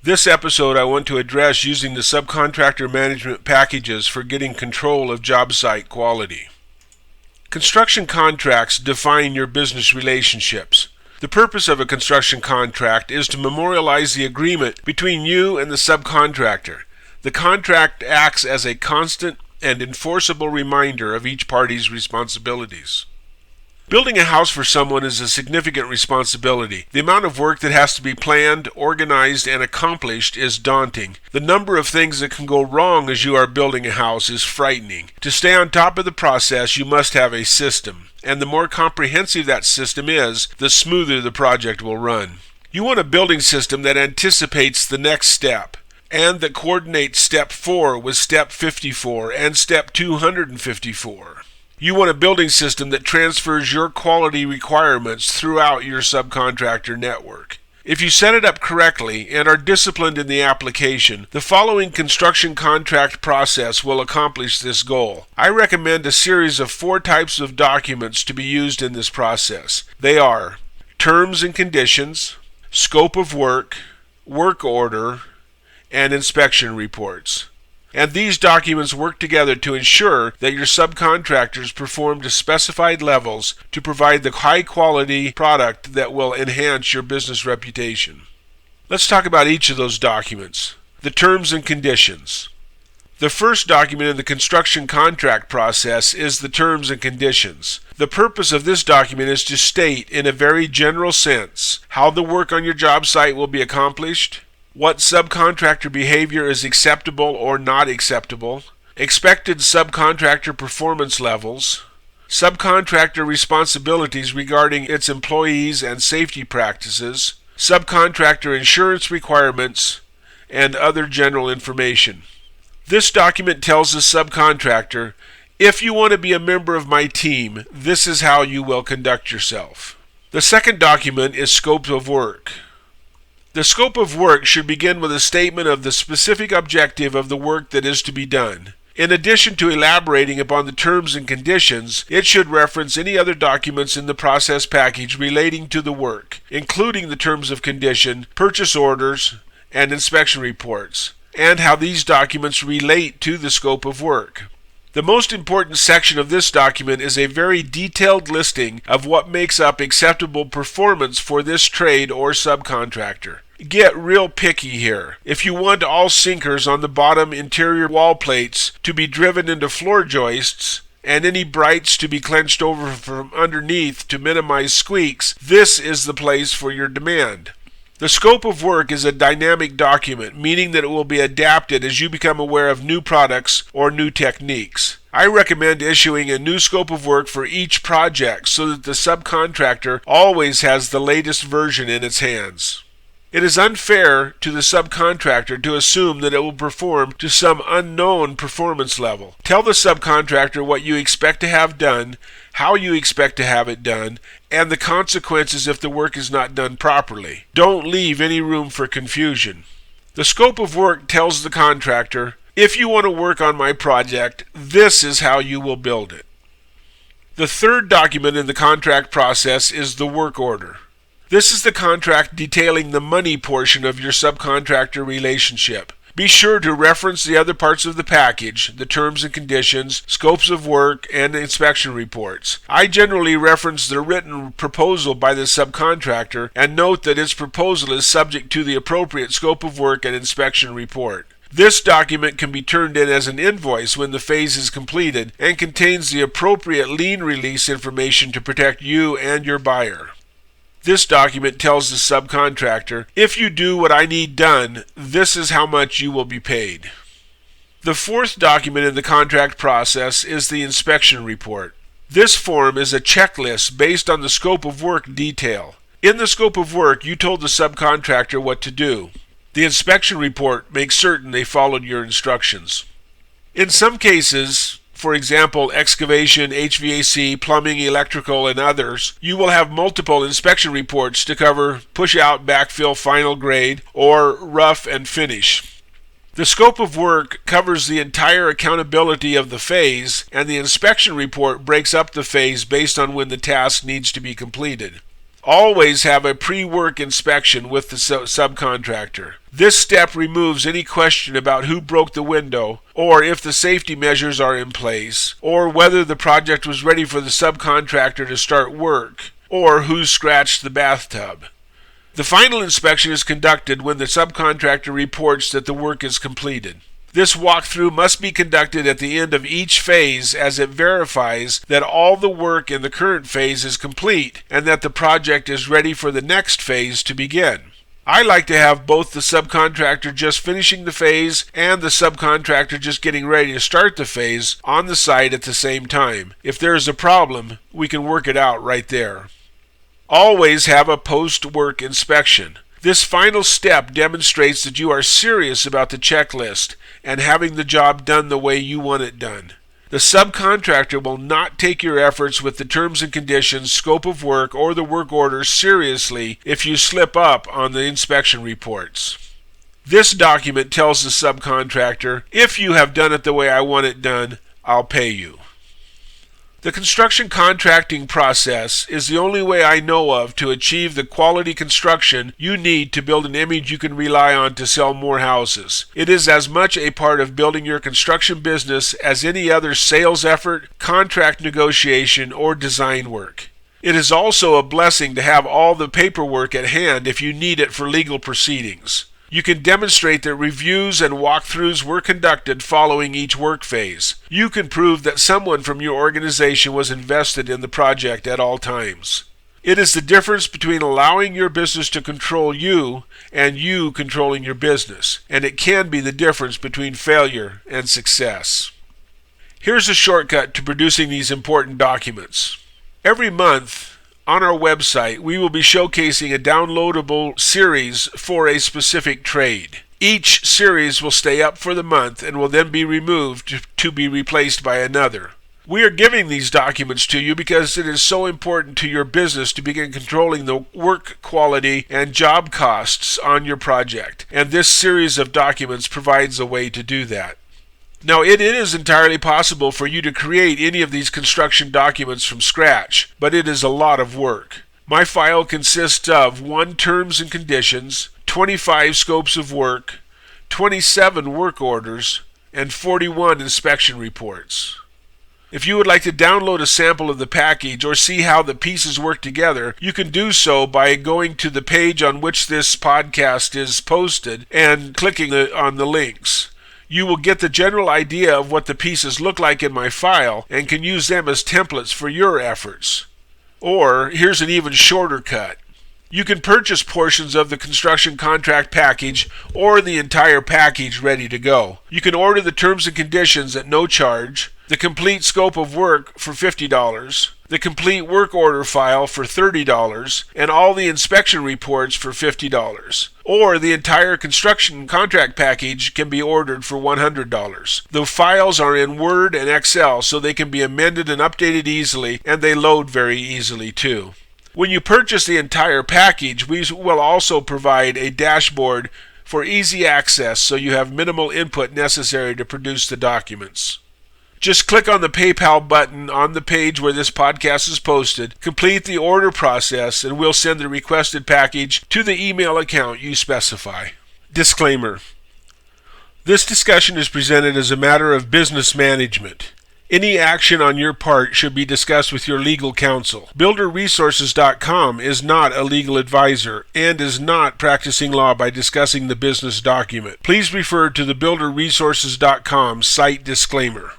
This episode I want to address using the subcontractor management packages for getting control of job site quality. Construction contracts define your business relationships. The purpose of a construction contract is to memorialize the agreement between you and the subcontractor. The contract acts as a constant and enforceable reminder of each party's responsibilities. Building a house for someone is a significant responsibility. The amount of work that has to be planned, organized, and accomplished is daunting. The number of things that can go wrong as you are building a house is frightening. To stay on top of the process, you must have a system. And the more comprehensive that system is, the smoother the project will run. You want a building system that anticipates the next step, and that coordinates step 4 with step 54 and step 254. You want a building system that transfers your quality requirements throughout your subcontractor network. If you set it up correctly and are disciplined in the application, the following construction contract process will accomplish this goal. I recommend a series of 4 types of documents to be used in this process. They are terms and conditions, scope of work, work order, and inspection reports. And these documents work together to ensure that your subcontractors perform to specified levels to provide the high-quality product that will enhance your business reputation. Let's talk about each of those documents. The terms and conditions. The first document in the construction contract process is the terms and conditions. The purpose of this document is to state, in a very general sense, how the work on your job site will be accomplished, what subcontractor behavior is acceptable or not acceptable, expected subcontractor performance levels, subcontractor responsibilities regarding its employees and safety practices, subcontractor insurance requirements, and other general information. This document tells the subcontractor, if you want to be a member of my team, this is how you will conduct yourself. The second document is scope of work. The scope of work should begin with a statement of the specific objective of the work that is to be done. In addition to elaborating upon the terms and conditions, it should reference any other documents in the process package relating to the work, including the terms of condition, purchase orders, and inspection reports, and how these documents relate to the scope of work. The most important section of this document is a very detailed listing of what makes up acceptable performance for this trade or subcontractor. Get real picky here. If you want all sinkers on the bottom interior wall plates to be driven into floor joists, and any brights to be clenched over from underneath to minimize squeaks, this is the place for your demand. The scope of work is a dynamic document, meaning that it will be adapted as you become aware of new products or new techniques. I recommend issuing a new scope of work for each project so that the subcontractor always has the latest version in its hands. It is unfair to the subcontractor to assume that it will perform to some unknown performance level. Tell the subcontractor what you expect to have done, how you expect to have it done, and the consequences if the work is not done properly. Don't leave any room for confusion. The scope of work tells the contractor, if you want to work on my project, this is how you will build it. The third document in the contract process is the work order. This is the contract detailing the money portion of your subcontractor relationship. Be sure to reference the other parts of the package, the terms and conditions, scopes of work, and inspection reports. I generally reference the written proposal by the subcontractor and note that its proposal is subject to the appropriate scope of work and inspection report. This document can be turned in as an invoice when the phase is completed and contains the appropriate lien release information to protect you and your buyer. This document tells the subcontractor, if you do what I need done, this is how much you will be paid. The fourth document in the contract process is the inspection report. This form is a checklist based on the scope of work detail. In the scope of work, you told the subcontractor what to do. The inspection report makes certain they followed your instructions. In some cases, for example, excavation, HVAC, plumbing, electrical, and others, you will have multiple inspection reports to cover push-out, backfill, final grade, or rough and finish. The scope of work covers the entire accountability of the phase, and the inspection report breaks up the phase based on when the task needs to be completed. Always have a pre-work inspection with the subcontractor. This step removes any question about who broke the window, or if the safety measures are in place, or whether the project was ready for the subcontractor to start work, or who scratched the bathtub. The final inspection is conducted when the subcontractor reports that the work is completed. This walkthrough must be conducted at the end of each phase, as it verifies that all the work in the current phase is complete and that the project is ready for the next phase to begin. I like to have both the subcontractor just finishing the phase and the subcontractor just getting ready to start the phase on the site at the same time. If there is a problem, we can work it out right there. Always have a post-work inspection. This final step demonstrates that you are serious about the checklist and having the job done the way you want it done. The subcontractor will not take your efforts with the terms and conditions, scope of work, or the work order seriously if you slip up on the inspection reports. This document tells the subcontractor, if you have done it the way I want it done, I'll pay you. The construction contracting process is the only way I know of to achieve the quality construction you need to build an image you can rely on to sell more houses. It is as much a part of building your construction business as any other sales effort, contract negotiation, or design work. It is also a blessing to have all the paperwork at hand if you need it for legal proceedings. You can demonstrate that reviews and walkthroughs were conducted following each work phase. You can prove that someone from your organization was invested in the project at all times. It is the difference between allowing your business to control you and you controlling your business, and it can be the difference between failure and success. Here's a shortcut to producing these important documents. Every month, on our website, we will be showcasing a downloadable series for a specific trade. Each series will stay up for the month and will then be removed to be replaced by another. We are giving these documents to you because it is so important to your business to begin controlling the work quality and job costs on your project, and this series of documents provides a way to do that. Now, it is entirely possible for you to create any of these construction documents from scratch, but it is a lot of work. My file consists of 1 terms and conditions, 25 scopes of work, 27 work orders, and 41 inspection reports. If you would like to download a sample of the package or see how the pieces work together, you can do so by going to the page on which this podcast is posted and clicking on the links. You will get the general idea of what the pieces look like in my file and can use them as templates for your efforts. Or, here's an even shorter cut. You can purchase portions of the construction contract package or the entire package ready to go. You can order the terms and conditions at no charge, the complete scope of work for $50, the complete work order file for $30, and all the inspection reports for $50. Or the entire construction contract package can be ordered for $100. The files are in Word and Excel, so they can be amended and updated easily, and they load very easily too. When you purchase the entire package, we will also provide a dashboard for easy access so you have minimal input necessary to produce the documents. Just click on the PayPal button on the page where this podcast is posted, complete the order process, and we'll send the requested package to the email account you specify. Disclaimer. This discussion is presented as a matter of business management. Any action on your part should be discussed with your legal counsel. BuilderResources.com is not a legal advisor and is not practicing law by discussing the business document. Please refer to the BuilderResources.com site disclaimer.